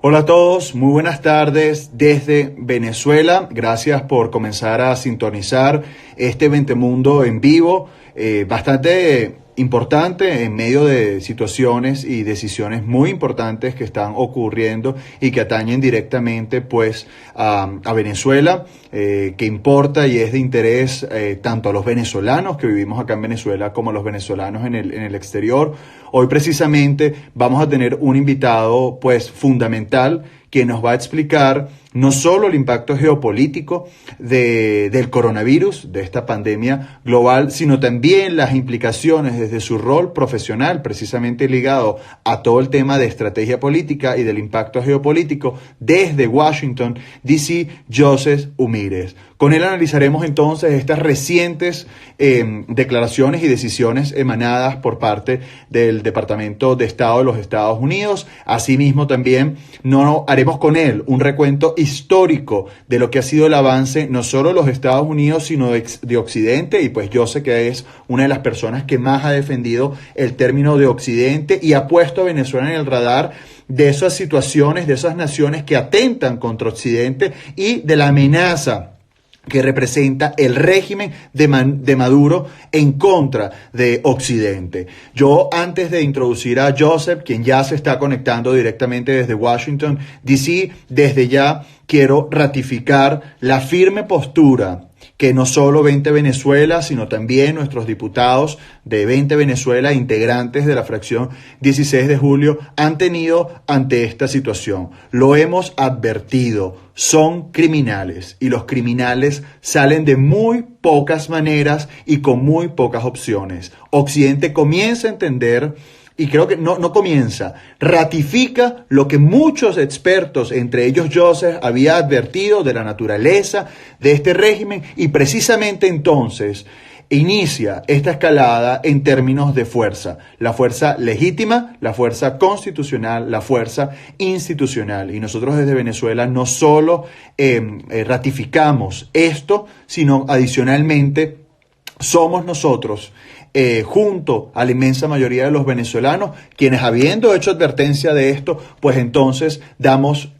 Hola a todos, muy buenas tardes desde Venezuela. Gracias por comenzar a sintonizar este Ventemundo en vivo, bastante importante en medio de situaciones y decisiones muy importantes que están ocurriendo y que atañen directamente pues a Venezuela, que importa y es de interés tanto a los venezolanos que vivimos acá en Venezuela como a los venezolanos en el exterior. Hoy precisamente vamos a tener un invitado pues fundamental que nos va a explicar no solo el impacto geopolítico del coronavirus, de esta pandemia global, sino también las implicaciones desde su rol profesional, precisamente ligado a todo el tema de estrategia política y del impacto geopolítico desde Washington, D.C., Joseph Umires. Con él analizaremos entonces estas recientes declaraciones y decisiones emanadas por parte del Departamento de Estado de los Estados Unidos. Asimismo, también haremos con él un recuento histórico de lo que ha sido el avance no solo de los Estados Unidos, sino de Occidente. Y pues yo sé que es una de las personas que más ha defendido el término de Occidente y ha puesto a Venezuela en el radar de esas situaciones, de esas naciones que atentan contra Occidente y de la amenaza que representa el régimen de Maduro en contra de Occidente. Yo, antes de introducir a Joseph, quien ya se está conectando directamente desde Washington, D.C., desde ya quiero ratificar la firme postura que no solo 20 Venezuela, sino también nuestros diputados de 20 Venezuela, integrantes de la fracción 16 de julio, han tenido ante esta situación. Lo hemos advertido, son criminales y los criminales salen de muy pocas maneras y con muy pocas opciones. Occidente comienza a entender, y creo que no comienza, ratifica lo que muchos expertos, entre ellos Joseph, había advertido de la naturaleza de este régimen, y precisamente entonces inicia esta escalada en términos de fuerza. La fuerza legítima, la fuerza constitucional, la fuerza institucional. Y nosotros desde Venezuela no solo ratificamos esto, sino adicionalmente somos nosotros, junto a la inmensa mayoría de los venezolanos, quienes, habiendo hecho advertencia de esto, pues entonces damos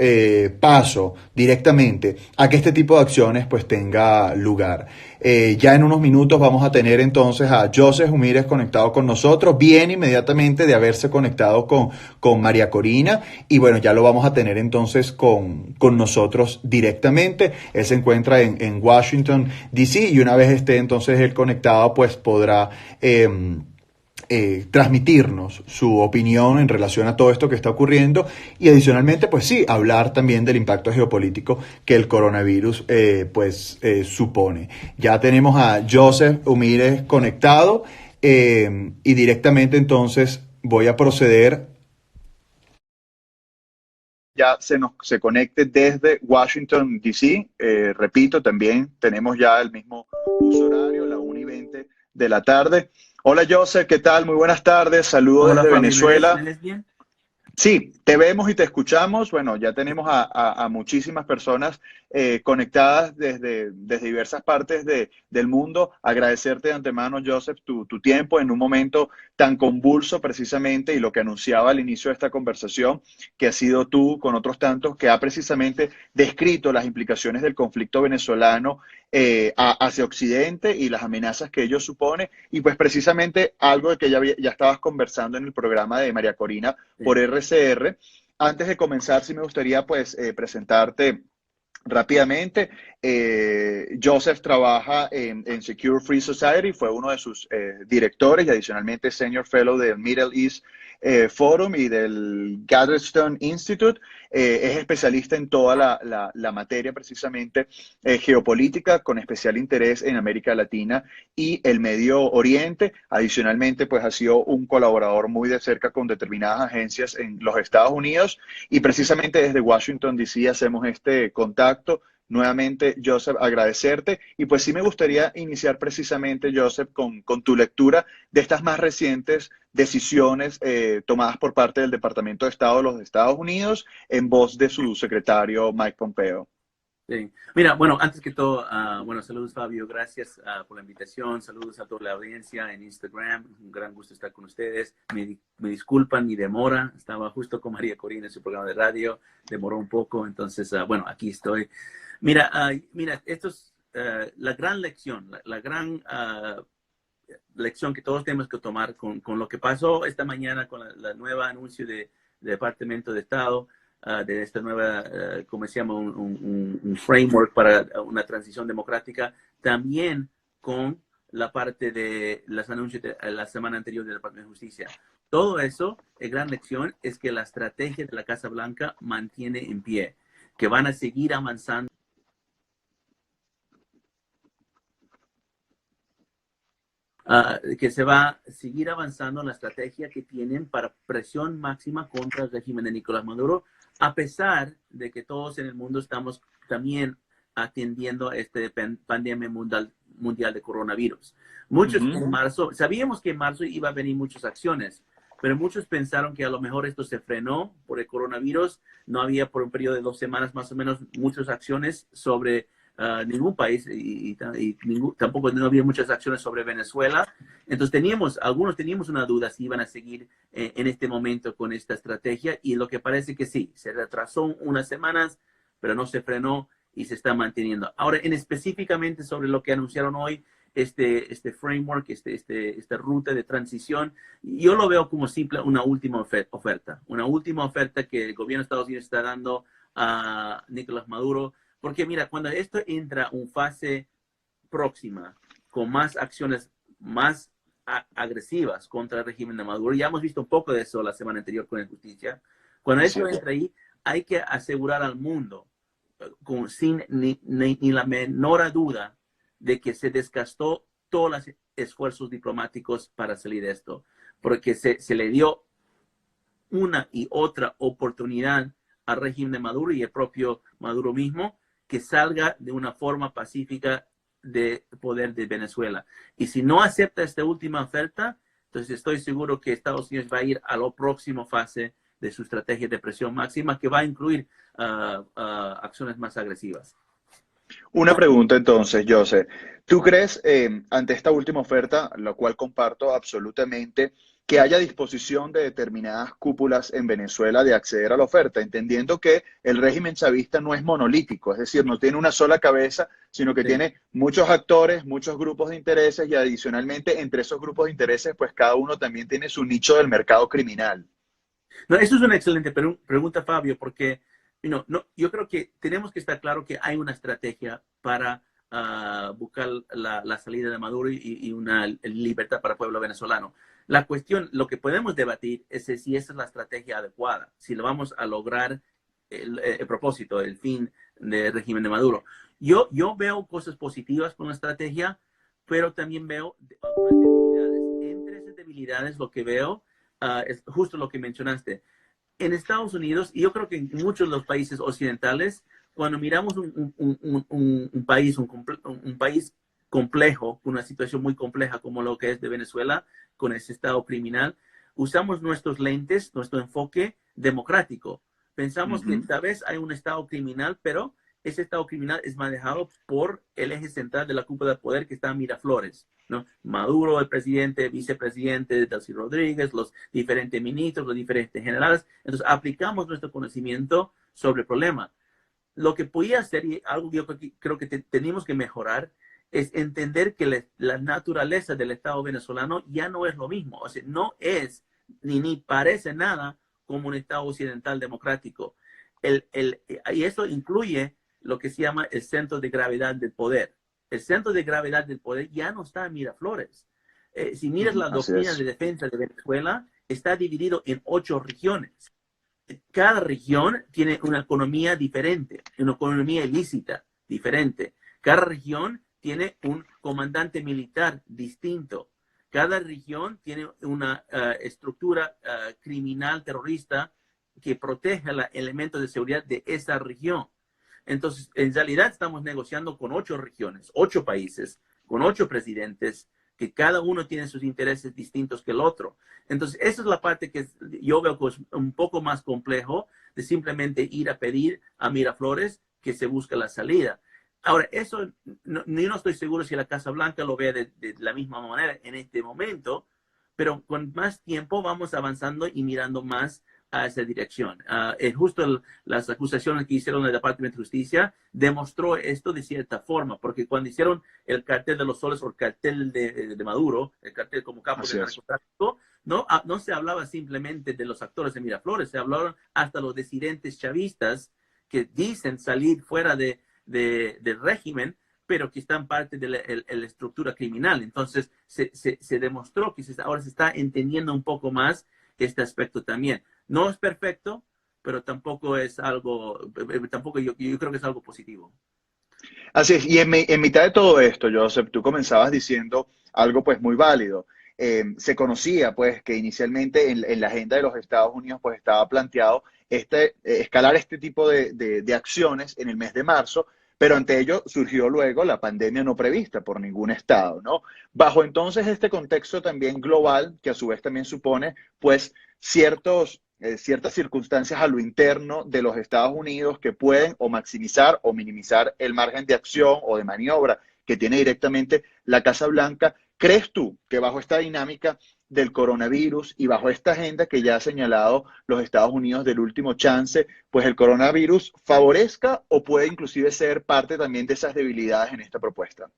paso directamente a que este tipo de acciones pues tenga lugar. Ya en unos minutos vamos a tener entonces a Joseph Umires conectado con nosotros, bien inmediatamente de haberse conectado con María Corina, y bueno, ya lo vamos a tener entonces con nosotros directamente. Él se encuentra en Washington, D.C., y una vez esté entonces él conectado, pues podrá transmitirnos su opinión en relación a todo esto que está ocurriendo, y adicionalmente pues sí, hablar también del impacto geopolítico que el coronavirus supone. Ya tenemos a Joseph Umires conectado, y directamente entonces voy a proceder. Ya se conecte desde Washington, D.C. Repito, también tenemos ya el mismo uso horario, la 1:20 de la tarde. Hola Joseph, ¿qué tal? Muy buenas tardes, saludos Hola desde Fabi, ¿me Venezuela. ves bien? Sí, te vemos y te escuchamos. Bueno, ya tenemos a muchísimas personas conectadas desde diversas partes del mundo. Agradecerte de antemano, Joseph, tu tiempo en un momento tan convulso precisamente, y lo que anunciaba al inicio de esta conversación, que has sido tú con otros tantos, que ha precisamente descrito las implicaciones del conflicto venezolano hacia Occidente y las amenazas que ello supone. Y pues precisamente algo de que ya estabas conversando en el programa de María Corina por Sí. RCR. Antes de comenzar, sí me gustaría pues presentarte rápidamente. Joseph trabaja en Secure Free Society, fue uno de sus directores, y adicionalmente Senior Fellow del Middle East Forum y del Gatherston Institute. Es especialista en toda la materia precisamente geopolítica, con especial interés en América Latina y el Medio Oriente. Adicionalmente, pues ha sido un colaborador muy de cerca con determinadas agencias en los Estados Unidos, y precisamente desde Washington, D.C. hacemos este contacto. Nuevamente, Joseph, agradecerte. Y pues sí me gustaría iniciar precisamente, Joseph, con tu lectura de estas más recientes decisiones tomadas por parte del Departamento de Estado de los Estados Unidos en voz de su secretario Mike Pompeo. Sí. Mira, bueno, antes que todo, bueno, saludos Fabio, gracias por la invitación, saludos a toda la audiencia en Instagram, un gran gusto estar con ustedes, me disculpan mi demora, estaba justo con María Corina en su programa de radio, demoró un poco, entonces, bueno, aquí estoy. Mira, mira, esto es la gran lección, la gran lección que todos tenemos que tomar con lo que pasó esta mañana con la nueva anuncio de Departamento de Estado, de esta nueva, como se llama, un framework para una transición democrática, también con la parte de los anuncios de la semana anterior del Departamento de Justicia. Todo eso, la gran lección es que la estrategia de la Casa Blanca mantiene en pie, que van a seguir avanzando que se va a seguir avanzando en la estrategia que tienen para presión máxima contra el régimen de Nicolás Maduro, a pesar de que todos en el mundo estamos también atendiendo a esta pandemia mundial de coronavirus. Muchos en marzo, sabíamos que en marzo iba a venir muchas acciones, pero muchos pensaron que a lo mejor esto se frenó por el coronavirus. No había por un periodo de 2 semanas más o menos muchas acciones sobre ningún país y tampoco no había muchas acciones sobre Venezuela. Entonces algunos teníamos una duda si iban a seguir en este momento con esta estrategia y lo que parece que sí, se retrasó unas semanas, pero no se frenó y se está manteniendo. Ahora, específicamente sobre lo que anunciaron hoy, este framework, esta ruta de transición, yo lo veo como simple una última oferta que el gobierno de Estados Unidos está dando a Nicolás Maduro. Porque mira, cuando esto entra en fase próxima, con más acciones más agresivas contra el régimen de Maduro, ya hemos visto un poco de eso la semana anterior con la justicia, cuando esto entra ahí, hay que asegurar al mundo, sin ni la menor duda, de que se desgastó todos los esfuerzos diplomáticos para salir de esto, porque se le dio una y otra oportunidad al régimen de Maduro y el propio Maduro mismo que salga de una forma pacífica de poder de Venezuela. Y si no acepta esta última oferta, entonces estoy seguro que Estados Unidos va a ir a la próxima fase de su estrategia de presión máxima, que va a incluir acciones más agresivas. Una pregunta entonces, José. ¿Tú crees, ante esta última oferta, la cual comparto absolutamente, que haya disposición de determinadas cúpulas en Venezuela de acceder a la oferta, entendiendo que el régimen chavista no es monolítico, es decir, no tiene una sola cabeza, sino que Sí. tiene muchos actores, muchos grupos de intereses y adicionalmente entre esos grupos de intereses, pues cada uno también tiene su nicho del mercado criminal? No, eso es una excelente pregunta, Fabio, porque yo creo que tenemos que estar claro que hay una estrategia para buscar la salida de Maduro y una libertad para el pueblo venezolano. La cuestión, lo que podemos debatir es si esa es la estrategia adecuada, si lo vamos a lograr el propósito, el fin del régimen de Maduro. Yo veo cosas positivas con la estrategia, pero también veo algunas debilidades. Entre esas debilidades, lo que veo es justo lo que mencionaste. En Estados Unidos, y yo creo que en muchos de los países occidentales, cuando miramos un país, un país complejo, con una situación muy compleja como lo que es de Venezuela, con ese estado criminal, usamos nuestros lentes, nuestro enfoque democrático. Pensamos que tal vez hay un estado criminal, pero ese estado criminal es manejado por el eje central de la cúpula de poder que está en Miraflores, ¿no? Maduro, el presidente, vicepresidente, Delcy Rodríguez, los diferentes ministros, los diferentes generales. Entonces, aplicamos nuestro conocimiento sobre el problema. Lo que podía hacer, y algo que yo creo que tenemos que mejorar, es entender que la naturaleza del Estado venezolano ya no es lo mismo. O sea, no es ni parece nada como un Estado occidental democrático. Y eso incluye lo que se llama el centro de gravedad del poder. El centro de gravedad del poder ya no está en Miraflores. Si miras la Así doctrina de es. defensa de Venezuela, está dividido en 8 regiones. Cada región tiene una economía diferente, una economía ilícita diferente. Cada región tiene un comandante militar distinto. Cada región tiene una estructura criminal terrorista que protege los elementos de seguridad de esa región. Entonces, en realidad estamos negociando con 8 regiones, 8 países, con 8 presidentes, que cada uno tiene sus intereses distintos que el otro. Entonces, esa es la parte que yo veo que es un poco más complejo de simplemente ir a pedir a Miraflores que se busca la salida. Ahora, eso yo no estoy seguro si la Casa Blanca lo ve de la misma manera en este momento, pero con más tiempo vamos avanzando y mirando más a esa dirección. Justo las acusaciones que hicieron el Departamento de Justicia demostró esto de cierta forma, porque cuando hicieron el cartel de los soles o el cartel de Maduro, el cartel como capo de narcotráfico, no se hablaba simplemente de los actores de Miraflores, se hablaron hasta los disidentes chavistas que dicen salir fuera del régimen, pero que están parte de la estructura criminal. Entonces, se demostró que ahora se está entendiendo un poco más este aspecto también. No es perfecto, pero tampoco es algo, yo creo que es algo positivo. Así es, y en mitad de todo esto, Joseph, tú comenzabas diciendo algo pues muy válido. Se conocía pues que inicialmente en la agenda de los Estados Unidos pues estaba planteado escalar este tipo de acciones en el mes de marzo, pero ante ello surgió luego la pandemia no prevista por ningún estado, ¿no? Bajo entonces este contexto también global, que a su vez también supone pues ciertas circunstancias a lo interno de los Estados Unidos que pueden o maximizar o minimizar el margen de acción o de maniobra que tiene directamente la Casa Blanca. ¿Crees tú que bajo esta dinámica del coronavirus y bajo esta agenda que ya ha señalado los Estados Unidos del último chance, pues el coronavirus favorezca o puede inclusive ser parte también de esas debilidades en esta propuesta?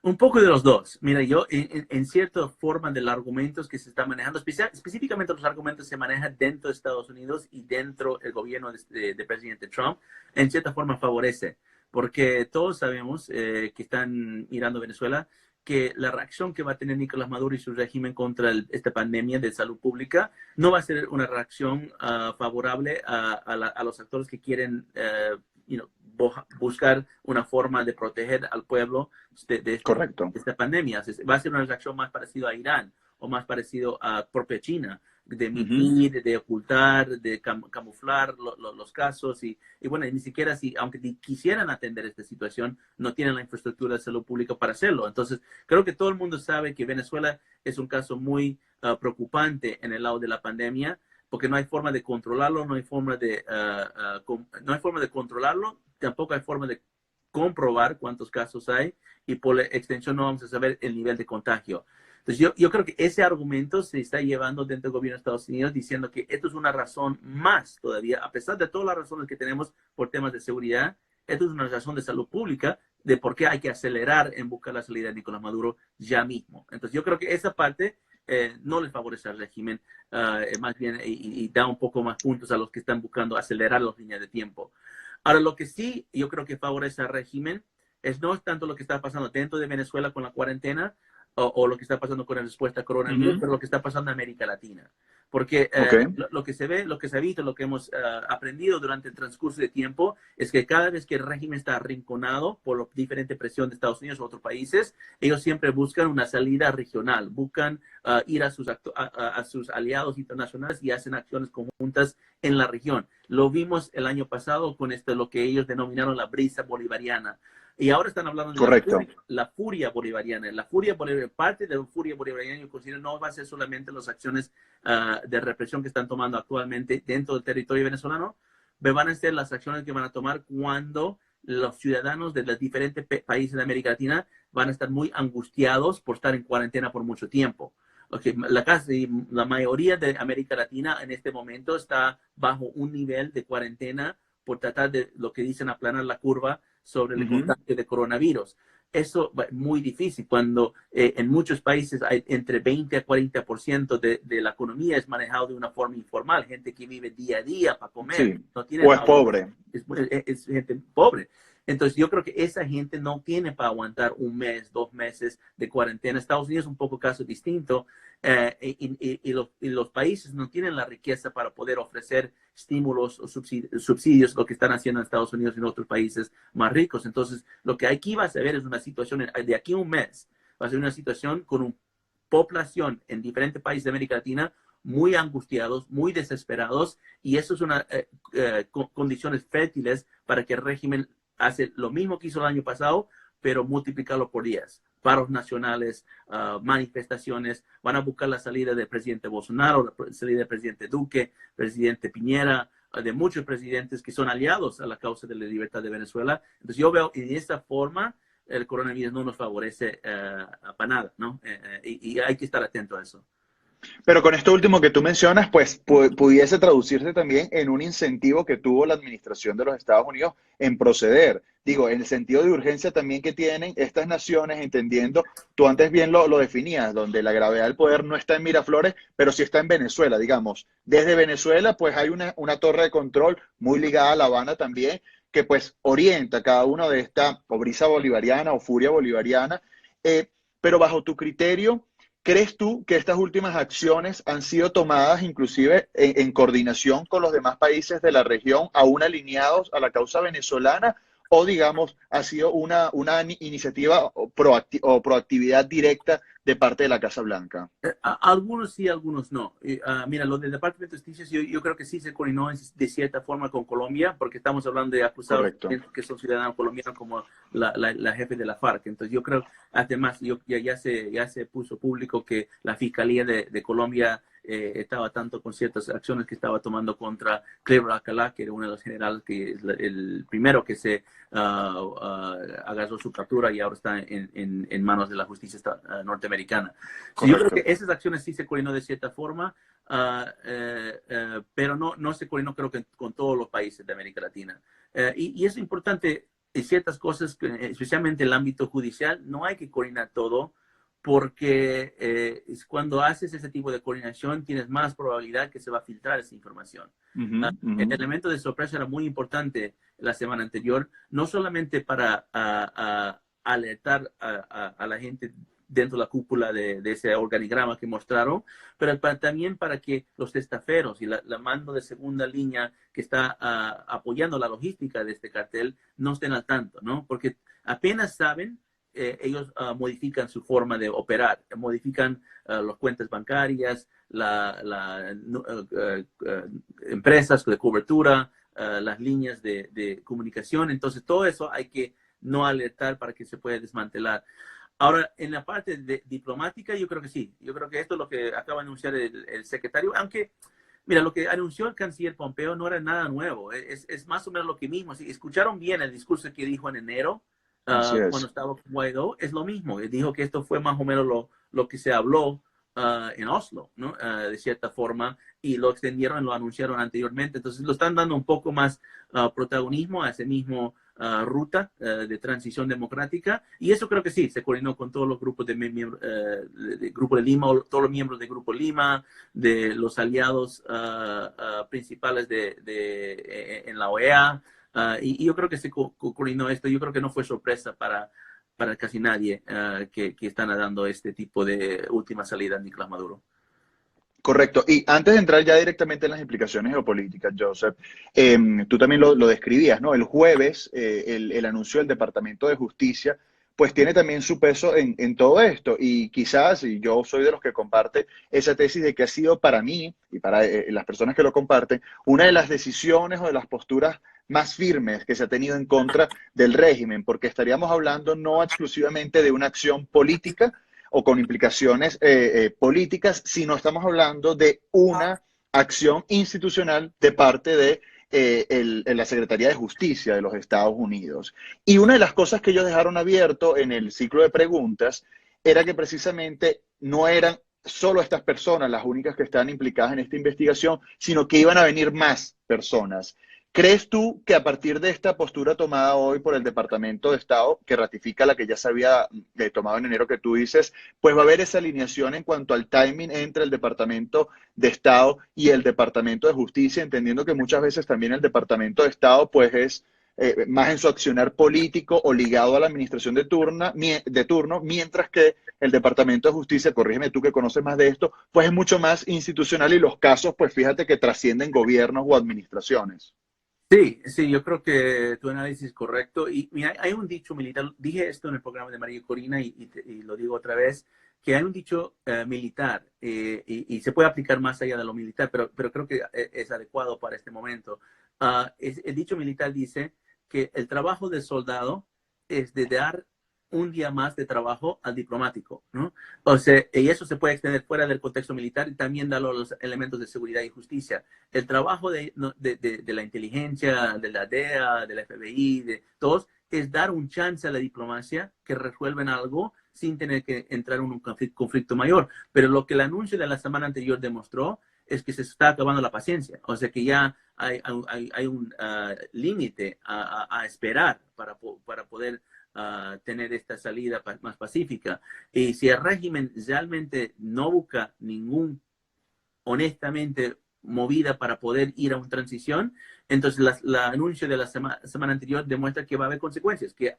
Un poco de los dos. Mira, yo en cierta forma de los argumentos que se están manejando, específicamente los argumentos se manejan dentro de Estados Unidos y dentro del gobierno de presidente Trump, en cierta forma favorece, porque todos sabemos que están mirando Venezuela, que la reacción que va a tener Nicolás Maduro y su régimen contra esta pandemia de salud pública no va a ser una reacción favorable a los actores que quieren buscar una forma de proteger al pueblo de esta pandemia. Va a ser una reacción más parecida a Irán o más parecido a propia China, de mentir, de ocultar, de camuflar los casos y bueno, ni siquiera aunque quisieran atender esta situación, no tienen la infraestructura de salud pública para hacerlo. Entonces, creo que todo el mundo sabe que Venezuela es un caso muy preocupante en el lado de la pandemia, porque no hay forma de controlarlo, no hay forma de controlarlo, tampoco hay forma de comprobar cuántos casos hay y por extensión no vamos a saber el nivel de contagio. Entonces yo creo que ese argumento se está llevando dentro del gobierno de Estados Unidos diciendo que esto es una razón más todavía, a pesar de todas las razones que tenemos por temas de seguridad, esto es una razón de salud pública de por qué hay que acelerar en buscar la salida de Nicolás Maduro ya mismo. Entonces yo creo que esa parte no le favorece al régimen, más bien y da un poco más puntos a los que están buscando acelerar las líneas de tiempo. Ahora, lo que sí yo creo que favorece al régimen no es tanto lo que está pasando dentro de Venezuela con la cuarentena o lo que está pasando con la respuesta a coronavirus, pero lo que está pasando en América Latina. Porque lo que se ve, lo que se ha visto, lo que hemos aprendido durante el transcurso de tiempo es que cada vez que el régimen está arrinconado por la diferente presión de Estados Unidos u otros países, ellos siempre buscan una salida regional, buscan ir a sus aliados internacionales y hacen acciones conjuntas en la región. Lo vimos el año pasado con lo que ellos denominaron la brisa bolivariana. Y ahora están hablando de la furia bolivariana. La furia bolivariana, parte de la furia bolivariana, yo considero, no va a ser solamente las acciones de represión que están tomando actualmente dentro del territorio venezolano, pero van a ser las acciones que van a tomar cuando los ciudadanos de los diferentes países de América Latina van a estar muy angustiados por estar en cuarentena por mucho tiempo. La mayoría de América Latina en este momento está bajo un nivel de cuarentena por tratar de lo que dicen aplanar la curva sobre el contagio de coronavirus. Eso es muy difícil cuando en muchos países hay entre 20 a 40% de la economía es manejado de una forma informal, gente que vive día a día para comer. Sí. No tiene O es pobre. Es gente pobre. Entonces yo creo que esa gente no tiene para aguantar un mes, 2 meses de cuarentena. Estados Unidos es un poco caso distinto y los países no tienen la riqueza para poder ofrecer estímulos o subsidios, lo que están haciendo en Estados Unidos y en otros países más ricos. Entonces lo que aquí va a ver es una situación de aquí a un mes, va a ser una situación con una población en diferentes países de América Latina muy angustiados, muy desesperados y eso es una condiciones fértiles para que el régimen hace lo mismo que hizo el año pasado, pero multiplicarlo por 10. Paros nacionales, manifestaciones, van a buscar la salida del presidente Bolsonaro, la salida del presidente Duque, presidente Piñera, de muchos presidentes que son aliados a la causa de la libertad de Venezuela. Entonces yo veo que de esta forma el coronavirus no nos favorece para nada, ¿no? Y hay que estar atento a eso. Pero con esto último que tú mencionas, pues pudiese traducirse también en un incentivo que tuvo la administración de los Estados Unidos en proceder. Digo, en el sentido de urgencia también que tienen estas naciones, entendiendo, tú antes bien lo definías, donde la gravedad del poder no está en Miraflores, pero sí está en Venezuela, digamos. Desde Venezuela, pues hay una torre de control muy ligada a La Habana también, que pues orienta cada uno de esta o brisa bolivariana o furia bolivariana. Pero bajo tu criterio, ¿crees tú que estas últimas acciones han sido tomadas inclusive en coordinación con los demás países de la región, aún alineados a la causa venezolana? O, digamos, ha sido una iniciativa o proactividad directa de parte de la Casa Blanca? Algunos sí, algunos no. Mira, lo del Departamento de Justicia, yo creo que sí se coordinó de cierta forma con Colombia, porque estamos hablando de acusados Correcto. que son ciudadanos colombianos como la jefe de la FARC. Entonces yo creo, además, ya se puso público que la Fiscalía de Colombia estaba tanto con ciertas acciones que estaba tomando contra Cleber Alcalá, que era uno de los generales, que es el primero que se agarró su captura y ahora está en manos de la justicia norteamericana. Sí, yo creo que esas acciones sí se coordinó de cierta forma, pero no se coordinó creo que con todos los países de América Latina. Y es importante, en ciertas cosas, especialmente en el ámbito judicial, no hay que coordinar todo, porque cuando haces ese tipo de coordinación tienes más probabilidad que se va a filtrar esa información. El elemento de sorpresa era muy importante la semana anterior, no solamente para alertar a la gente dentro de la cúpula de ese organigrama que mostraron, pero también para que los testaferos y la mando de segunda línea que está apoyando la logística de este cartel no estén al tanto, ¿no? Porque apenas saben, ellos modifican su forma de operar, modifican las cuentas bancarias, empresas de cobertura, las líneas de comunicación. Entonces, todo eso hay que no alertar para que se pueda desmantelar. Ahora, en la parte diplomática, yo creo que sí. Yo creo que esto es lo que acaba de anunciar el secretario, aunque, mira, lo que anunció el canciller Pompeo no era nada nuevo. Es más o menos lo que mismo. Si escucharon bien el discurso que dijo en enero, cuando estaba con Guaidó, es lo mismo. Él dijo que esto fue más o menos lo que se habló en Oslo, ¿no? De cierta forma, y lo extendieron, lo anunciaron anteriormente. Entonces, lo están dando un poco más protagonismo a ese mismo ruta de transición democrática, y eso creo que sí, se coordinó con todos los grupos de Grupo de Lima, todos los miembros del Grupo Lima, de los aliados principales en la OEA, y yo creo que se coordinó esto. Yo creo que no fue sorpresa para casi nadie que están dando este tipo de última salida a Nicolás Maduro. Correcto. Y antes de entrar ya directamente en las implicaciones geopolíticas, Joseph, tú también lo describías, ¿no? El jueves, el anuncio del Departamento de Justicia, pues tiene también su peso en todo esto. Y quizás, y yo soy de los que comparte esa tesis de que ha sido para mí y para las personas que lo comparten, una de las decisiones o de las posturas más firmes que se ha tenido en contra del régimen, porque estaríamos hablando no exclusivamente de una acción política o con implicaciones políticas, sino estamos hablando de una acción institucional de parte de la Secretaría de Justicia de los Estados Unidos. Y una de las cosas que ellos dejaron abierto en el ciclo de preguntas era que precisamente no eran solo estas personas las únicas que están implicadas en esta investigación, sino que iban a venir más personas. ¿Crees tú que a partir de esta postura tomada hoy por el Departamento de Estado, que ratifica la que ya se había tomado en enero que tú dices, pues va a haber esa alineación en cuanto al timing entre el Departamento de Estado y el Departamento de Justicia, entendiendo que muchas veces también el Departamento de Estado pues es más en su accionar político o ligado a la administración de turno, mientras que el Departamento de Justicia, corrígeme tú que conoces más de esto, pues es mucho más institucional y los casos, pues fíjate que trascienden gobiernos o administraciones? Sí, yo creo que tu análisis es correcto. Y mira, hay un dicho militar, dije esto en el programa de María Corina y lo digo otra vez, que hay un dicho militar y se puede aplicar más allá de lo militar, pero creo que es adecuado para este momento. El dicho militar dice que el trabajo del soldado es de dar un día más de trabajo al diplomático, ¿no? O sea, y eso se puede extender fuera del contexto militar y también dar los elementos de seguridad y justicia. El trabajo de la inteligencia, de la DEA, del FBI, de todos, es dar un chance a la diplomacia que resuelven algo sin tener que entrar en un conflicto mayor. Pero lo que el anuncio de la semana anterior demostró es que se está acabando la paciencia. O sea, que ya hay un límite a esperar para poder tener esta salida más pacífica. Y si el régimen realmente no busca honestamente, movida para poder ir a una transición, entonces el anuncio de la semana anterior demuestra que va a haber consecuencias, que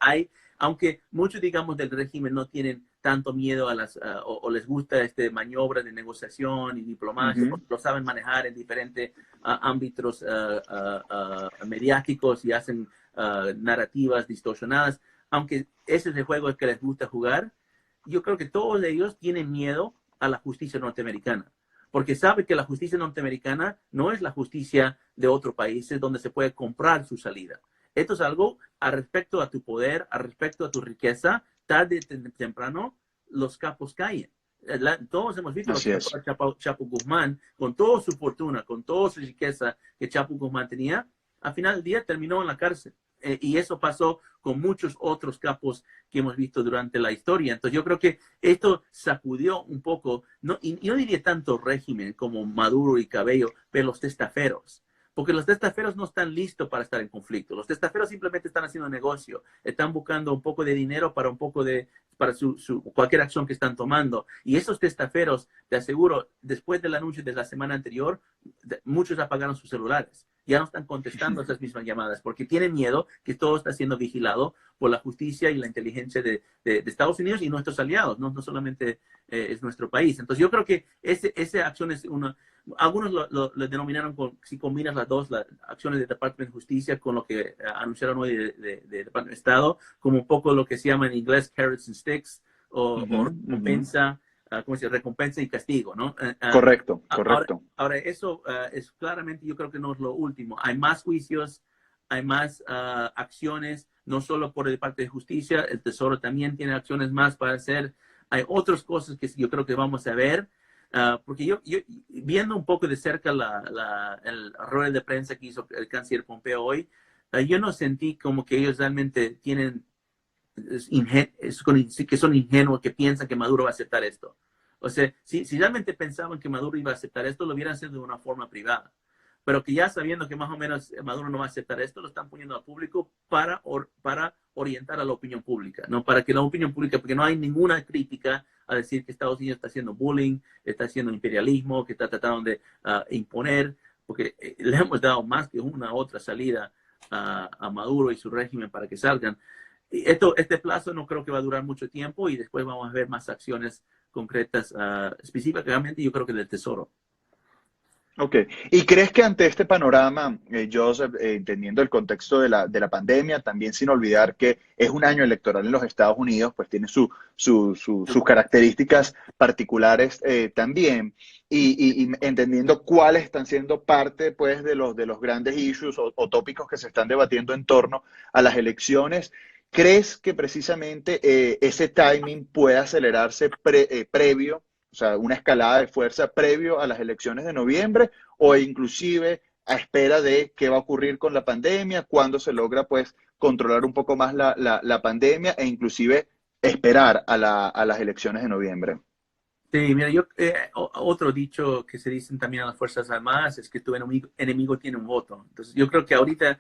aunque muchos, digamos, del régimen no tienen tanto miedo o les gusta maniobras de negociación y diplomacia, Ujú. porque lo saben manejar en diferentes ámbitos mediáticos y hacen narrativas distorsionadas, aunque ese es el juego que les gusta jugar, yo creo que todos ellos tienen miedo a la justicia norteamericana, porque sabe que la justicia norteamericana no es la justicia de otros países donde se puede comprar su salida. Esto es algo a respecto a tu poder, a respecto a tu riqueza, tarde o temprano los capos caen. Todos hemos visto lo que Así pasó es. a Chapo Guzmán, con toda su fortuna, con toda su riqueza que Chapo Guzmán tenía, al final del día terminó en la cárcel. Y eso pasó con muchos otros capos que hemos visto durante la historia. Entonces yo creo que esto sacudió un poco, y no diría tanto régimen como Maduro y Cabello, pero los testaferos. Porque los testaferos no están listos para estar en conflicto. Los testaferos simplemente están haciendo negocio. Están buscando un poco de dinero para cualquier acción que están tomando. Y esos testaferos, te aseguro, después del anuncio de la semana anterior, muchos apagaron sus celulares. Ya no están contestando esas mismas llamadas porque tienen miedo que todo está siendo vigilado por la justicia y la inteligencia de Estados Unidos y nuestros aliados, no solamente es nuestro país. Entonces yo creo que esa acción es algunos lo denominaron, si combinas las acciones de Departamento de Justicia con lo que anunciaron hoy de Departamento de Estado, como un poco lo que se llama en inglés carrots and sticks o Ujú, ujú. recompensa, ¿cómo se dice? Recompensa y castigo, ¿no? Correcto, Ahora, correcto. ahora eso es claramente, yo creo que no es lo último. Hay más juicios, hay más acciones, no solo por el parte de justicia, el Tesoro también tiene acciones más para hacer. Hay otras cosas que yo creo que vamos a ver, porque yo viendo un poco de cerca el rol de prensa que hizo el canciller Pompeo hoy, yo no sentí como que ellos realmente tienen que son ingenuos, que piensan que Maduro va a aceptar esto. O sea, si realmente pensaban que Maduro iba a aceptar esto, lo hubieran hecho de una forma privada. Pero que ya sabiendo que más o menos Maduro no va a aceptar esto, lo están poniendo al público para orientar a la opinión pública, ¿no? Para que la opinión pública, porque no hay ninguna crítica a decir que Estados Unidos está haciendo bullying, está haciendo imperialismo, que está tratando de imponer, porque le hemos dado más que una otra salida a Maduro y su régimen para que salgan. Este plazo no creo que va a durar mucho tiempo y después vamos a ver más acciones concretas, específicamente yo creo que del Tesoro. Ok. ¿Y crees que ante este panorama, Joseph, entendiendo el contexto de la pandemia, también sin olvidar que es un año electoral en los Estados Unidos, pues tiene sus características particulares también, y entendiendo cuáles están siendo parte pues, de los grandes issues o tópicos que se están debatiendo en torno a las elecciones, ¿crees que precisamente ese timing puede acelerarse previo? O sea, una escalada de fuerza previo a las elecciones de noviembre o inclusive a espera de qué va a ocurrir con la pandemia, cuándo se logra pues controlar un poco más la pandemia e inclusive esperar a las elecciones de noviembre. Sí, mira, otro dicho que se dicen también a las Fuerzas Armadas es que tu enemigo tiene un voto. Entonces, yo creo que ahorita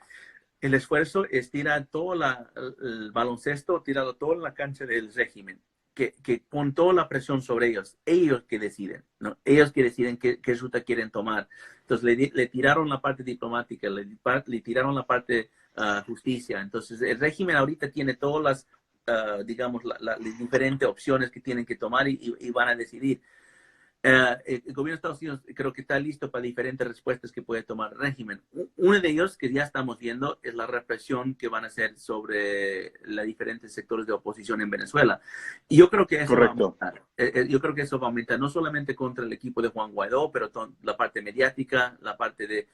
el esfuerzo es tirar todo el baloncesto, tirarlo todo en la cancha del régimen, que pon toda la presión sobre ellos que deciden, ¿no? Ellos que deciden qué ruta quieren tomar. Entonces le tiraron la parte diplomática, le tiraron la parte justicia. Entonces el régimen ahorita tiene todas digamos, las diferentes opciones que tienen que tomar y van a decidir. El gobierno de Estados Unidos creo que está listo para diferentes respuestas que puede tomar el régimen. Uno de ellos que ya estamos viendo es la represión que van a hacer sobre los diferentes sectores de oposición en Venezuela. Y yo creo que eso va a Correcto. aumentar. Yo creo que eso va a aumentar no solamente contra el equipo de Juan Guaidó, pero la parte mediática, la parte de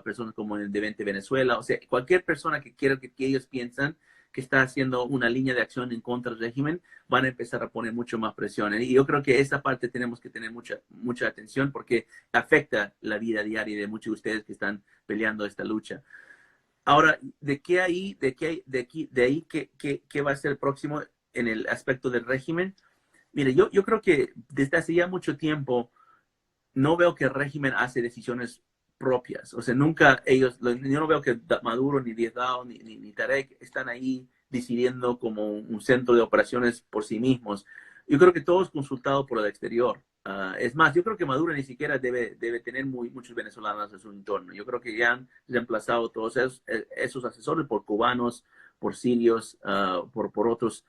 personas como el de 20 Venezuela. O sea, cualquier persona que quiera que ellos piensan que está haciendo una línea de acción en contra del régimen, van a empezar a poner mucho más presión. Y yo creo que esa parte tenemos que tener mucha atención porque afecta la vida diaria de muchos de ustedes que están peleando esta lucha. Ahora, ¿qué va a ser el próximo en el aspecto del régimen? Mire, yo creo que desde hace ya mucho tiempo no veo que el régimen hace decisiones propias. O sea, yo no veo que Maduro, ni Diosdado, ni Tarek están ahí decidiendo como un centro de operaciones por sí mismos. Yo creo que todo es consultado por el exterior. Es más, yo creo que Maduro ni siquiera debe tener muchos venezolanos en su entorno. Yo creo que ya han reemplazado todos esos asesores por cubanos, por sirios, por otros,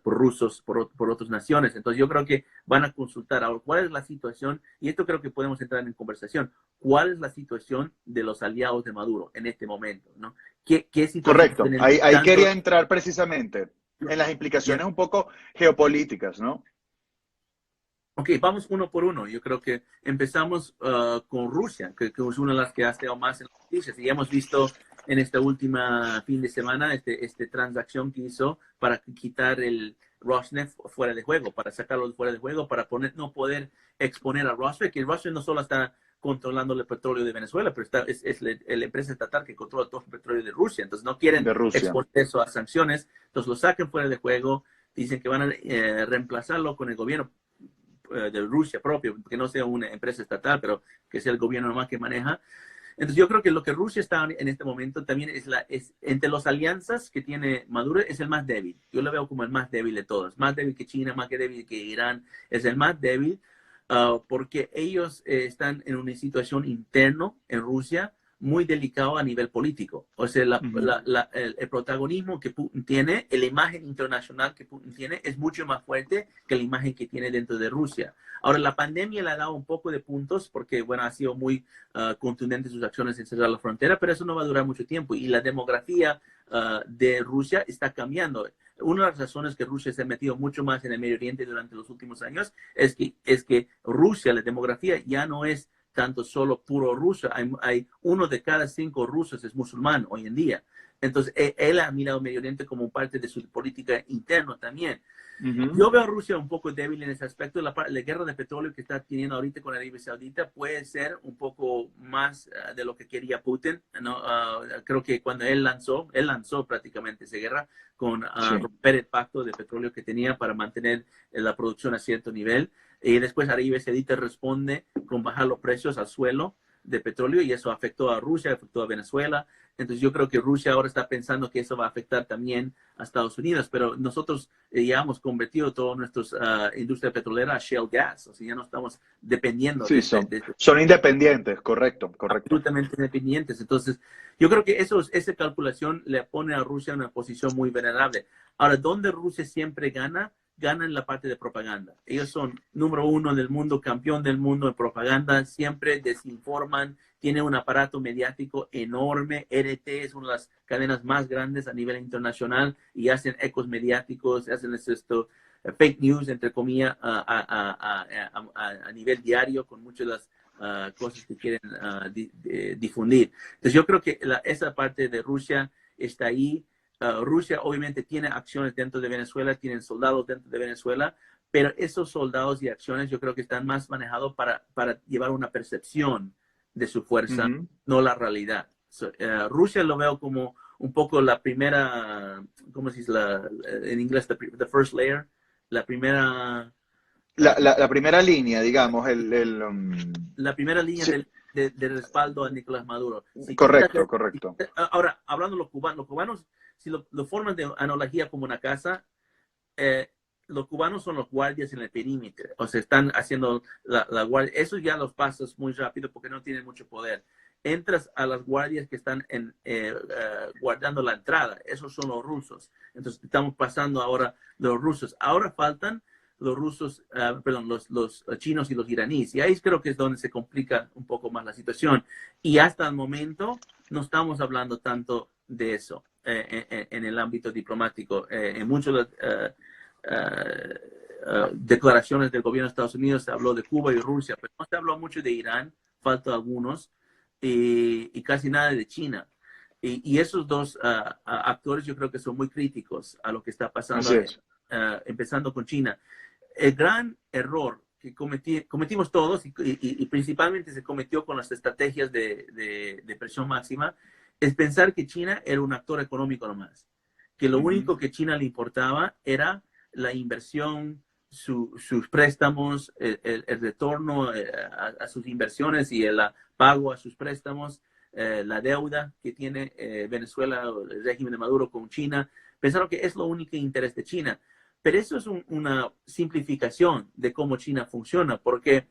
por rusos, por otras naciones. Entonces yo creo que van a consultar ahora cuál es la situación, y esto creo que podemos entrar en conversación, cuál es la situación de los aliados de Maduro en este momento, ¿no? ¿Qué situación Correcto, tienen ahí tanto? quería entrar precisamente en las implicaciones un poco geopolíticas, ¿no? Ok, vamos uno por uno. Yo creo que empezamos con Rusia, que es una de las que ha estado más en las noticias. Y hemos visto en esta última fin de semana este transacción que hizo para quitar el Rosneft fuera de juego, para sacarlo fuera de juego, para no poder exponer a Rosneft, que Rosneft no solo está controlando el petróleo de Venezuela, pero es la empresa estatal que controla todo el petróleo de Rusia. Entonces no quieren De Rusia. exponer eso a sanciones, entonces lo sacan fuera de juego, dicen que van a reemplazarlo con el gobierno de Rusia propio, que no sea una empresa estatal, pero que sea el gobierno nomás que maneja. Entonces yo creo que lo que Rusia está en este momento también es entre las alianzas que tiene Maduro, es el más débil. Yo lo veo como el más débil de todos. Más débil que China, más débil que Irán. Es el más débil porque ellos están en una situación interna en Rusia muy delicado a nivel político. O sea, el protagonismo que Putin tiene, la imagen internacional que Putin tiene, es mucho más fuerte que la imagen que tiene dentro de Rusia. Ahora, la pandemia le ha dado un poco de puntos porque, bueno, ha sido muy contundente sus acciones en cerrar la frontera, pero eso no va a durar mucho tiempo. Y la demografía de Rusia está cambiando. Una de las razones que Rusia se ha metido mucho más en el Medio Oriente durante los últimos años es que Rusia, la demografía, ya no es tanto solo puro ruso. Hay 1 de cada 5 rusos es musulmán hoy en día. Entonces, él ha mirado Medio Oriente como parte de su política interna también. Yo veo a Rusia un poco débil en ese aspecto. La guerra de petróleo que está teniendo ahorita con Arabia Saudita puede ser un poco más de lo que quería Putin, ¿no? Creo que cuando él lanzó prácticamente esa guerra con Sí. romper el pacto de petróleo que tenía para mantener la producción a cierto nivel. Y después Arabia Saudita responde con bajar los precios al suelo de petróleo y eso afectó a Rusia, afectó a Venezuela. Entonces yo creo que Rusia ahora está pensando que eso va a afectar también a Estados Unidos, pero nosotros ya hemos convertido toda nuestra industria petrolera a shale gas, o sea, ya no estamos dependiendo Sí, son independientes, correcto. Absolutamente independientes. Entonces, yo creo que esa calculación le pone a Rusia en una posición muy vulnerable. Ahora, ¿dónde Rusia siempre gana? Gana en la parte de propaganda. Ellos son número 1 del mundo, campeón del mundo en propaganda, siempre desinforman, tienen un aparato mediático enorme. RT es una de las cadenas más grandes a nivel internacional y hacen ecos mediáticos, hacen fake news, entre comillas, a nivel diario con muchas de las cosas que quieren difundir. Entonces yo creo que esa parte de Rusia está ahí. Rusia obviamente tiene acciones dentro de Venezuela, tienen soldados dentro de Venezuela, pero esos soldados y acciones yo creo que están más manejados para llevar una percepción de su fuerza, no la realidad. Rusia lo veo como un poco la primera, ¿cómo se dice en inglés? The first layer, la primera... La primera línea, digamos, la primera línea sí. de respaldo a Nicolás Maduro. Correcto. Ahora, hablando de los cubanos, si lo forman de analogía como una casa, los cubanos son los guardias en el perímetro, o sea, están haciendo la guardia. Eso ya los pasas muy rápido porque no tienen mucho poder. Entras a las guardias que están guardando la entrada, esos son los rusos. Entonces, estamos pasando ahora los rusos. Ahora faltan los rusos, perdón, los chinos y los iraníes. Y ahí creo que es donde se complica un poco más la situación. Y hasta el momento no estamos hablando tanto de eso en el ámbito diplomático. En muchas declaraciones del gobierno de Estados Unidos se habló de Cuba y Rusia, pero no se habló mucho de Irán, falta algunos, y casi nada de China. Y esos dos actores yo creo que son muy críticos a lo que está pasando, Así es. empezando con China. El gran error que cometimos todos y principalmente se cometió con las estrategias de presión máxima es pensar que China era un actor económico nomás, que lo único que China le importaba era la inversión, sus préstamos, el retorno a sus inversiones y el pago a sus préstamos, la deuda que tiene Venezuela, el régimen de Maduro con China. Pensaron que es lo único interés de China. Pero eso es una simplificación de cómo China funciona, porque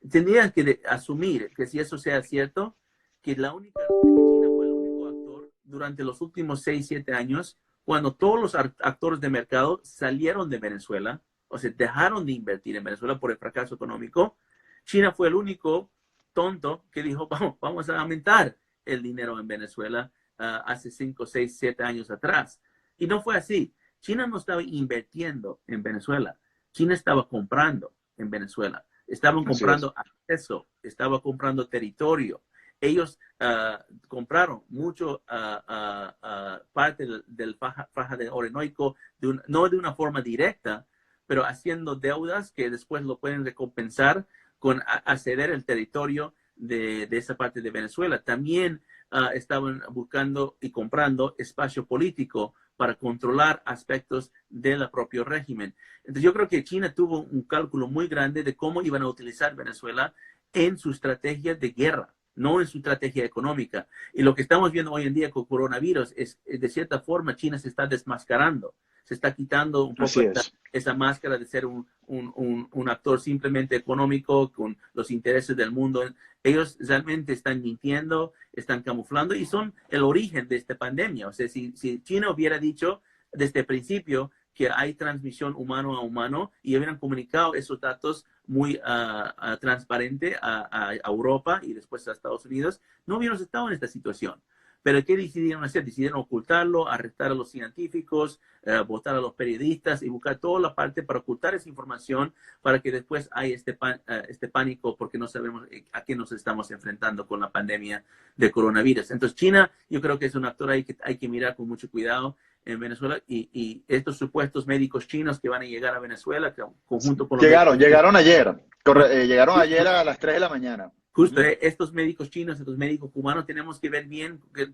tendrían que asumir que si eso sea cierto, que China fue el único actor durante los últimos 6, 7 años, cuando todos los actores de mercado salieron de Venezuela, o sea, dejaron de invertir en Venezuela por el fracaso económico. China fue el único tonto que dijo, vamos a aumentar el dinero en Venezuela hace 5, 6, 7 años atrás. Y no fue así. China no estaba invirtiendo en Venezuela. China estaba comprando en Venezuela. Estaban comprando acceso, estaba comprando territorio. Ellos compraron mucho parte del faja de Orinoco, no de una forma directa, pero haciendo deudas que después lo pueden recompensar con acceder el territorio de esa parte de Venezuela. También estaban buscando y comprando espacio político para controlar aspectos del propio régimen. Entonces yo creo que China tuvo un cálculo muy grande de cómo iban a utilizar Venezuela en su estrategia de guerra, no en su estrategia económica. Y lo que estamos viendo hoy en día con coronavirus es de cierta forma, China se está desmascarando, se está quitando un poco esa máscara de ser un actor simplemente económico con los intereses del mundo. Ellos realmente están mintiendo, están camuflando y son el origen de esta pandemia. O sea, si China hubiera dicho desde el principio que hay transmisión humano a humano y hubieran comunicado esos datos muy transparente a Europa y después a Estados Unidos, no hubiéramos estado en esta situación. Pero ¿qué decidieron hacer? Decidieron ocultarlo, arrestar a los científicos, votar a los periodistas y buscar toda la parte para ocultar esa información para que después hay este pánico porque no sabemos a qué nos estamos enfrentando con la pandemia de coronavirus. Entonces China yo creo que es un actor ahí que hay que mirar con mucho cuidado en Venezuela y estos supuestos médicos chinos que van a llegar a Venezuela, que conjunto con los llegaron ayer. Llegaron ayer a las 3 de la mañana. Justo, estos médicos chinos, estos médicos cubanos, tenemos que ver bien qué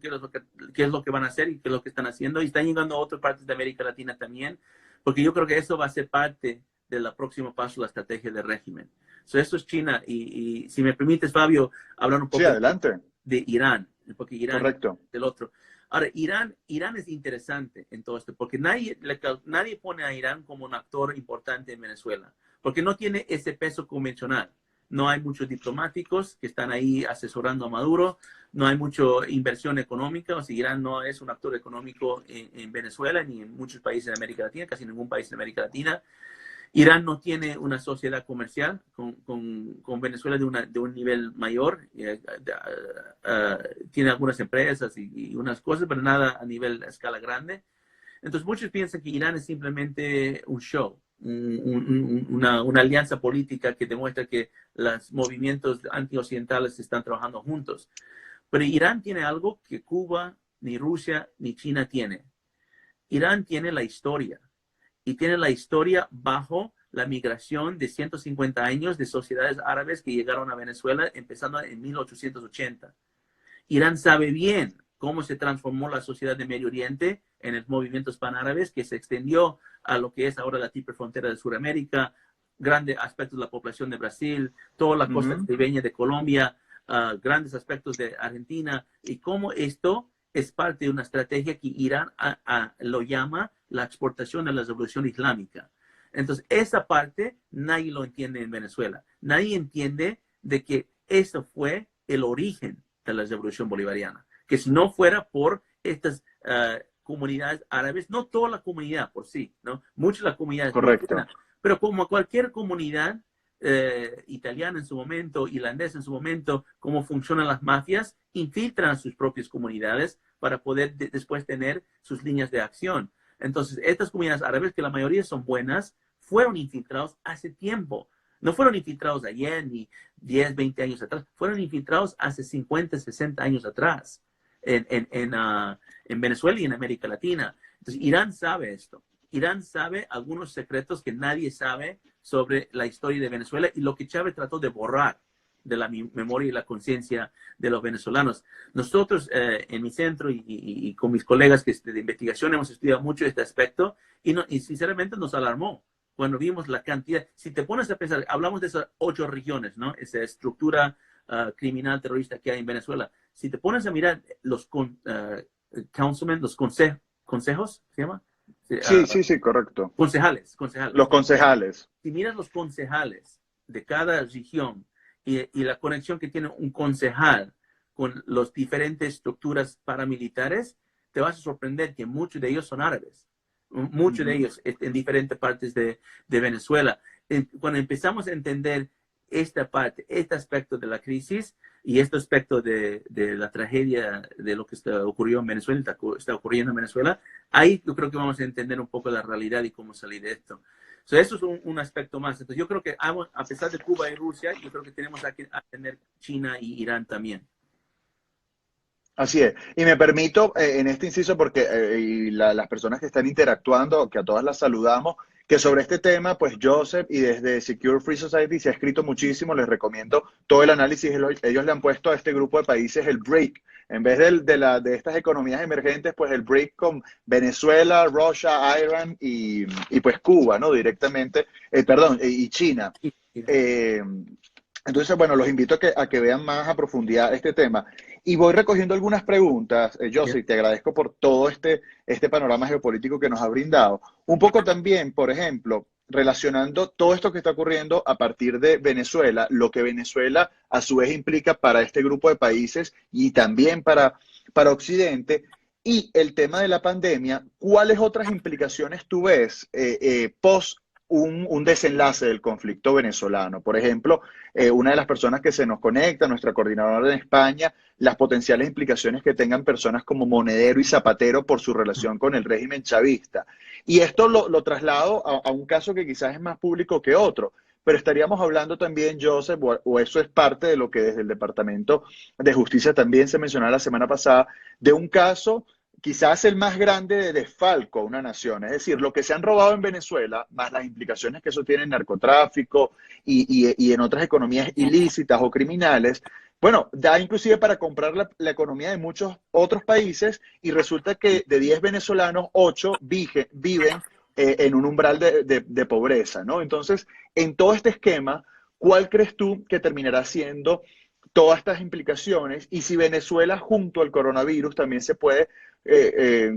es lo que van a hacer y qué es lo que están haciendo. Y están llegando a otras partes de América Latina también, porque yo creo que eso va a ser parte del próximo paso, la estrategia del régimen. Eso es China. Y si me permites, Fabio, hablar un poco de Irán, porque Irán Correcto. del otro. Ahora, Irán es interesante en todo esto, porque nadie pone a Irán como un actor importante en Venezuela, porque no tiene ese peso convencional. No hay muchos diplomáticos que están ahí asesorando a Maduro, no hay mucha inversión económica, o sea, Irán no es un actor económico en Venezuela ni en muchos países de América Latina, casi ningún país de América Latina. Irán no tiene una sociedad comercial con Venezuela de un nivel mayor. Tiene algunas empresas y unas cosas, pero nada a escala grande. Entonces muchos piensan que Irán es simplemente un show, una alianza política que demuestra que los movimientos antioccidentales están trabajando juntos. Pero Irán tiene algo que Cuba, ni Rusia, ni China tiene. Irán tiene la historia. Y tiene la historia bajo la migración de 150 años de sociedades árabes que llegaron a Venezuela empezando en 1880. Irán sabe bien cómo se transformó la sociedad de Medio Oriente en los movimientos panárabes, que se extendió a lo que es ahora la triple frontera de Sudamérica, grandes aspectos de la población de Brasil, toda la costa caribeña de Colombia, grandes aspectos de Argentina, y cómo esto es parte de una estrategia que Irán lo llama la exportación de la revolución islámica. Entonces, esa parte nadie lo entiende en Venezuela. Nadie entiende de que eso fue el origen de la revolución bolivariana. Que si no fuera por estas comunidades árabes, no toda la comunidad por sí, ¿no? Muchas de las comunidades. Correcto. Pero como cualquier comunidad italiana en su momento, irlandesa en su momento, cómo funcionan las mafias, infiltran a sus propias comunidades para poder después tener sus líneas de acción. Entonces, estas comunidades árabes, que la mayoría son buenas, fueron infiltrados hace tiempo. No fueron infiltrados ayer ni 10, 20 años atrás. Fueron infiltrados hace 50, 60 años atrás. en Venezuela y en América Latina. Entonces, Irán sabe esto. Irán sabe algunos secretos que nadie sabe sobre la historia de Venezuela y lo que Chávez trató de borrar de la memoria y la conciencia de los venezolanos. Nosotros en mi centro y con mis colegas de investigación hemos estudiado mucho este aspecto y sinceramente nos alarmó cuando vimos la cantidad. Si te pones a pensar, hablamos de esas 8 regiones, ¿no? Esa estructura criminal terrorista que hay en Venezuela. Si te pones a mirar los councilmen, los consejos, ¿se llama? Sí, correcto. Concejales. Los concejales. Si miras los concejales de cada región y la conexión que tiene un concejal con las diferentes estructuras paramilitares, te vas a sorprender que muchos de ellos son árabes. Muchos de ellos en diferentes partes de Venezuela. Cuando empezamos a entender esta parte, este aspecto de la crisis y este aspecto de la tragedia de lo que ocurrió en Venezuela, está ocurriendo en Venezuela, ahí yo creo que vamos a entender un poco la realidad y cómo salir de esto. So, eso es un aspecto más. Entonces yo creo que a pesar de Cuba y Rusia, yo creo que tenemos que atender China y Irán también. Así es. Y me permito en este inciso, porque las personas que están interactuando, que a todas las saludamos, que sobre este tema, pues Joseph y desde Secure Free Society se ha escrito muchísimo. Les recomiendo todo el análisis. Ellos le han puesto a este grupo de países el break. En vez de estas economías emergentes, pues el break con Venezuela, Rusia, Irán y pues Cuba, ¿no? Directamente, y China. Entonces, bueno, los invito a que vean más a profundidad este tema. Y voy recogiendo algunas preguntas, José, te agradezco por todo este panorama geopolítico que nos ha brindado. Un poco también, por ejemplo, relacionando todo esto que está ocurriendo a partir de Venezuela, lo que Venezuela a su vez implica para este grupo de países y también para Occidente, y el tema de la pandemia. ¿Cuáles otras implicaciones tú ves post un desenlace del conflicto venezolano? Por ejemplo, una de las personas que se nos conecta, nuestra coordinadora en España, las potenciales implicaciones que tengan personas como Monedero y Zapatero por su relación con el régimen chavista. Y esto lo traslado a un caso que quizás es más público que otro, pero estaríamos hablando también, Joseph, o eso es parte de lo que desde el Departamento de Justicia también se mencionó la semana pasada, de un caso quizás el más grande de desfalco a una nación, es decir, lo que se han robado en Venezuela, más las implicaciones que eso tiene en narcotráfico y en otras economías ilícitas o criminales. Bueno, da inclusive para comprar la economía de muchos otros países, y resulta que de 10 venezolanos, 8 viven en un umbral de pobreza, ¿no? Entonces, en todo este esquema, ¿cuál crees tú que terminará siendo todas estas implicaciones? Y si Venezuela junto al coronavirus también se puede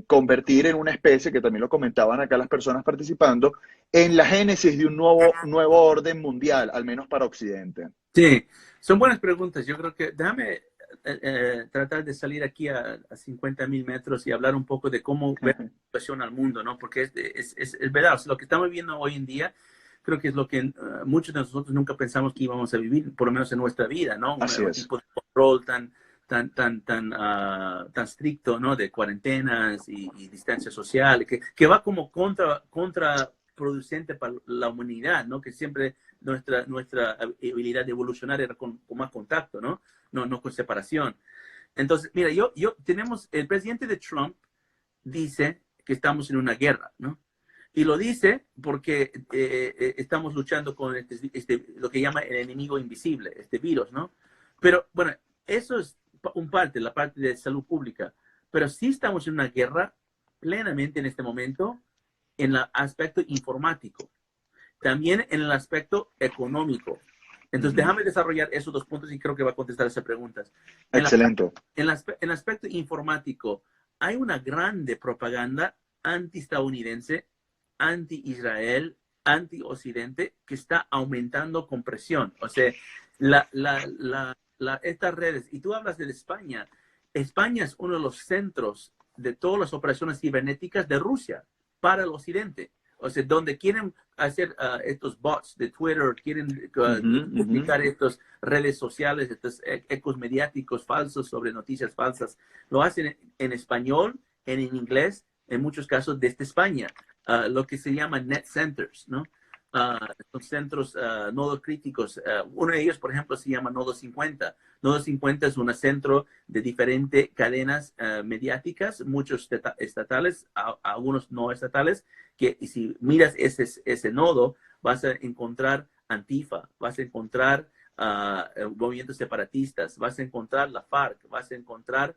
convertir en una especie, que también lo comentaban acá las personas participando, en la génesis de un nuevo orden mundial, al menos para Occidente. Sí, son buenas preguntas. Yo creo que déjame tratar de salir aquí a 50,000 metros y hablar un poco de cómo ver la situación al mundo, ¿no? Porque es verdad, o sea, lo que estamos viviendo hoy en día creo que es lo que muchos de nosotros nunca pensamos que íbamos a vivir, por lo menos en nuestra vida, ¿no? Un tipo de control tan estricto, ¿no? De cuarentenas y distancia social, que va como contraproducente para la humanidad, ¿no? Que siempre nuestra habilidad de evolucionar era con más contacto, ¿no? No con separación. Entonces, mira, el presidente de Trump dice que estamos en una guerra, ¿no? Y lo dice porque estamos luchando con lo que llama el enemigo invisible, este virus, ¿no? Pero, bueno, eso es la parte de salud pública. Pero sí estamos en una guerra plenamente en este momento en el aspecto informático. También en el aspecto económico. Entonces, déjame desarrollar esos 2 puntos y creo que va a contestar esas preguntas. Excelente. En el aspecto informático, hay una grande propaganda anti-estadounidense, anti-Israel, anti-Occidente, que está aumentando con presión. O sea, estas redes, y tú hablas de España. España es uno de los centros de todas las operaciones cibernéticas de Rusia para el Occidente. O sea, donde quieren hacer estos bots de Twitter, quieren publicar estas redes sociales, estos ecos mediáticos falsos sobre noticias falsas, lo hacen en español, en inglés, en muchos casos desde España, lo que se llama net centers, ¿no? Son centros, nodos críticos. Uno de ellos, por ejemplo, se llama Nodo 50. Nodo 50 es un centro de diferentes cadenas mediáticas, muchos estatales, algunos no estatales, que si miras ese nodo, vas a encontrar Antifa, vas a encontrar movimientos separatistas, vas a encontrar la FARC, vas a encontrar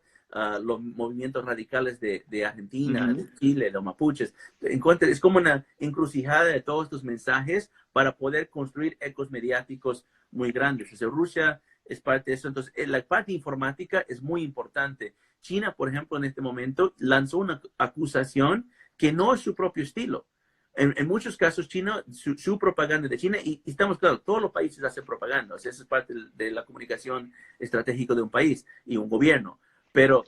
los movimientos radicales de Argentina, de Chile, los mapuches. Es como una encrucijada de todos estos mensajes para poder construir ecos mediáticos muy grandes. O sea, Rusia es parte de eso. Entonces, la parte informática es muy importante. China, por ejemplo, en este momento lanzó una acusación que no es su propio estilo. En muchos casos, China, su propaganda de China, y estamos claros, todos los países hacen propaganda. O sea, eso es parte de la comunicación estratégica de un país y un gobierno. Pero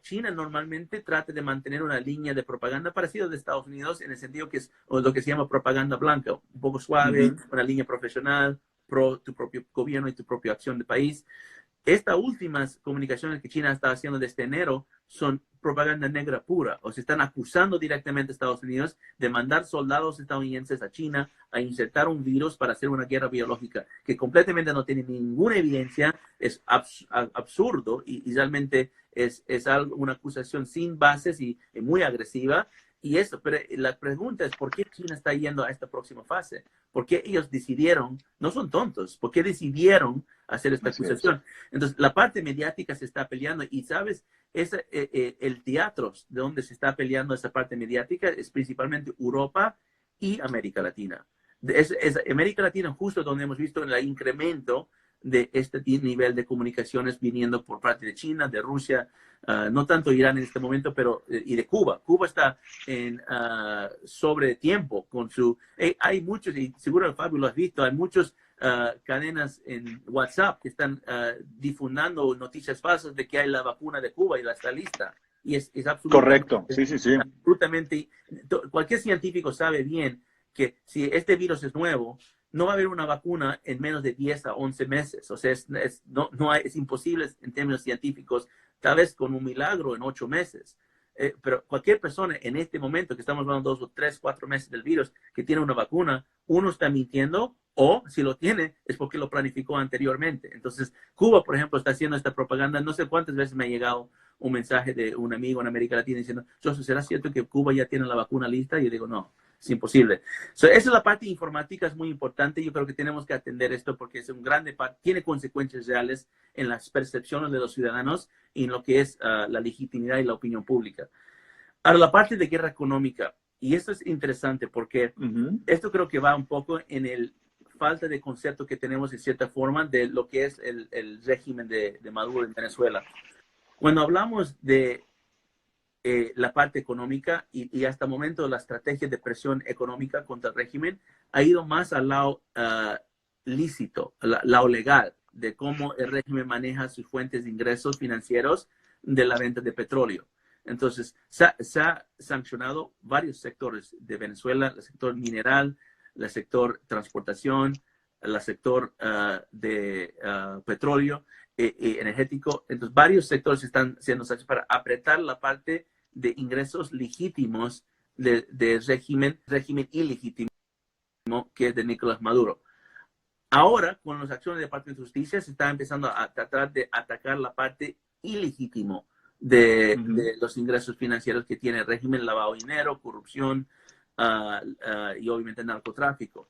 China normalmente trata de mantener una línea de propaganda parecida de Estados Unidos en el sentido que es lo que se llama propaganda blanca, un poco suave, una línea profesional, pro tu propio gobierno y tu propia acción de país. Estas últimas comunicaciones que China está haciendo desde enero son propaganda negra pura, o se están acusando directamente a Estados Unidos de mandar soldados estadounidenses a China a insertar un virus para hacer una guerra biológica, que completamente no tiene ninguna evidencia, es absurdo y realmente es una acusación sin bases y muy agresiva. Y eso, pero la pregunta es, ¿por qué China está yendo a esta próxima fase? ¿Por qué ellos decidieron, no son tontos, por qué decidieron hacer esta acusación? Entonces, la parte mediática se está peleando y, ¿sabes? El teatro de donde se está peleando esa parte mediática es principalmente Europa y América Latina. Es América Latina justo donde hemos visto el incremento de este nivel de comunicaciones viniendo por parte de China, de Rusia, no tanto Irán en este momento, pero y de Cuba. Cuba está en sobre tiempo con su... hay muchos, y seguro Fabio lo has visto, hay muchos cadenas en WhatsApp que están difundiendo noticias falsas de que hay la vacuna de Cuba y la está lista. Y es absolutamente... Correcto, sí. Absolutamente, cualquier científico sabe bien que si este virus es nuevo, no va a haber una vacuna en menos de 10 a 11 meses. O sea, es imposible en términos científicos, tal vez con un milagro en 8 meses. Pero cualquier persona en este momento, que estamos hablando 2 o 3, 4 meses del virus, que tiene una vacuna, uno está mintiendo o si lo tiene es porque lo planificó anteriormente. Entonces, Cuba, por ejemplo, está haciendo esta propaganda. No sé cuántas veces me ha llegado un mensaje de un amigo en América Latina diciendo, José, ¿será cierto que Cuba ya tiene la vacuna lista? Y yo digo, no. Es imposible. Esa es la parte informática, es muy importante. Yo creo que tenemos que atender esto porque es un grande tiene consecuencias reales en las percepciones de los ciudadanos y en lo que es la legitimidad y la opinión pública. Ahora, la parte de guerra económica, y esto es interesante porque esto creo que va un poco en el falta de concepto que tenemos en cierta forma de lo que es el régimen de Maduro en Venezuela. Cuando hablamos de la parte económica y hasta el momento la estrategia de presión económica contra el régimen ha ido más al lado lícito, lado legal, de cómo el régimen maneja sus fuentes de ingresos financieros de la venta de petróleo. Entonces, se ha sancionado varios sectores de Venezuela, el sector mineral, el sector transportación, el sector de petróleo, energético. Entonces, varios sectores están siendo sanccionados para apretar la parte de ingresos legítimos de régimen ilegítimo que es de Nicolás Maduro. Ahora, con las acciones del Departamento de Justicia, se está empezando a tratar de atacar la parte ilegítimo de los ingresos financieros que tiene el régimen, lavado de dinero, corrupción y obviamente narcotráfico.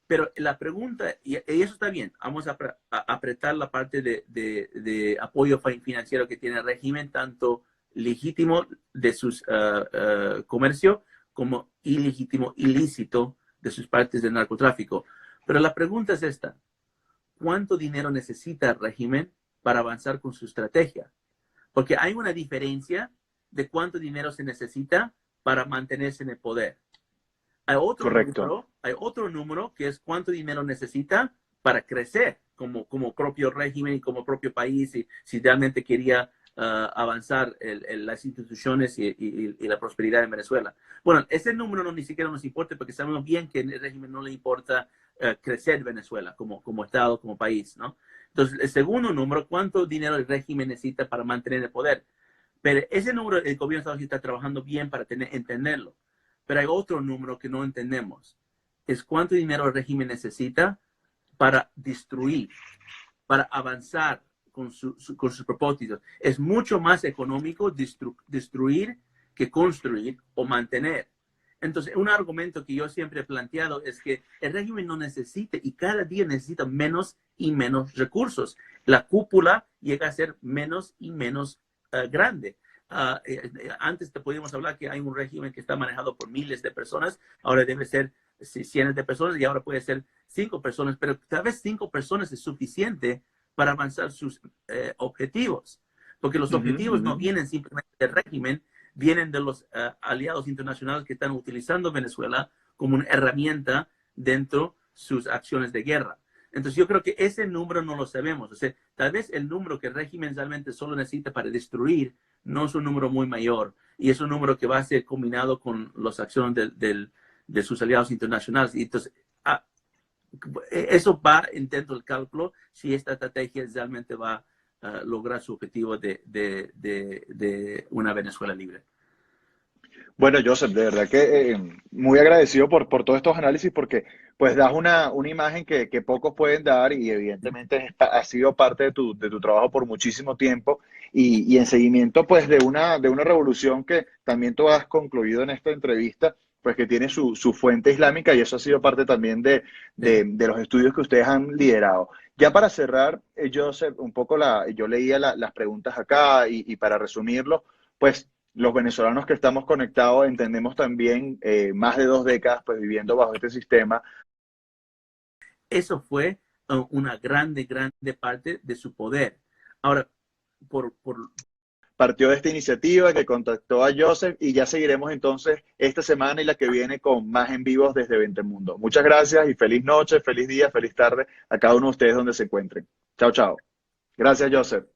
Pero la pregunta, y eso está bien, vamos a apretar la parte de apoyo financiero que tiene el régimen, tanto legítimo de sus comercio como ilegítimo, ilícito de sus partes de narcotráfico. Pero la pregunta es esta: ¿cuánto dinero necesita el régimen para avanzar con su estrategia? Porque hay una diferencia de cuánto dinero se necesita para mantenerse en el poder. Hay otro número que es cuánto dinero necesita para crecer como propio régimen y como propio país, y si realmente quería avanzar las instituciones y la prosperidad en Venezuela. Bueno, ese número ni siquiera nos importa porque sabemos bien que el régimen no le importa crecer Venezuela como Estado, como país, ¿no? Entonces, el segundo número, ¿cuánto dinero el régimen necesita para mantener el poder? Pero ese número el gobierno de Estados Unidos está trabajando bien para entenderlo. Pero hay otro número que no entendemos. es cuánto dinero el régimen necesita para destruir, para avanzar con sus propósitos. Es mucho más económico destruir que construir o mantener. Entonces, un argumento que yo siempre he planteado es que el régimen no necesita y cada día necesita menos y menos recursos. La cúpula llega a ser menos y menos grande. Antes te podíamos hablar que hay un régimen que está manejado por miles de personas, ahora debe ser cientos de personas y ahora puede ser 5 personas, pero tal vez 5 personas es suficiente para avanzar sus objetivos, porque los objetivos no vienen simplemente del régimen, vienen de los aliados internacionales que están utilizando Venezuela como una herramienta dentro de sus acciones de guerra. Entonces yo creo que ese número no lo sabemos. O sea, tal vez el número que el régimen realmente solo necesita para destruir no es un número muy mayor y es un número que va a ser combinado con las acciones de sus aliados internacionales. Y entonces eso va dentro del cálculo si esta estrategia realmente va a lograr su objetivo de una Venezuela libre. Bueno, Joseph, de verdad que muy agradecido por todos estos análisis porque pues das una imagen que pocos pueden dar y evidentemente ha sido parte de tu trabajo por muchísimo tiempo y en seguimiento pues de una revolución que también tú has concluido en esta entrevista, pues que tiene su fuente islámica y eso ha sido parte también de los estudios que ustedes han liderado. Ya para cerrar, Joseph, un poco yo leía las preguntas acá y para resumirlo, pues los venezolanos que estamos conectados entendemos también más de 2 décadas pues viviendo bajo este sistema. Eso fue una grande parte de su poder. Ahora, partió de esta iniciativa que contactó a Joseph y ya seguiremos entonces esta semana y la que viene con más en vivos desde Ventemundo. Muchas gracias y feliz noche, feliz día, feliz tarde a cada uno de ustedes donde se encuentren. Chao, chao. Gracias, Joseph.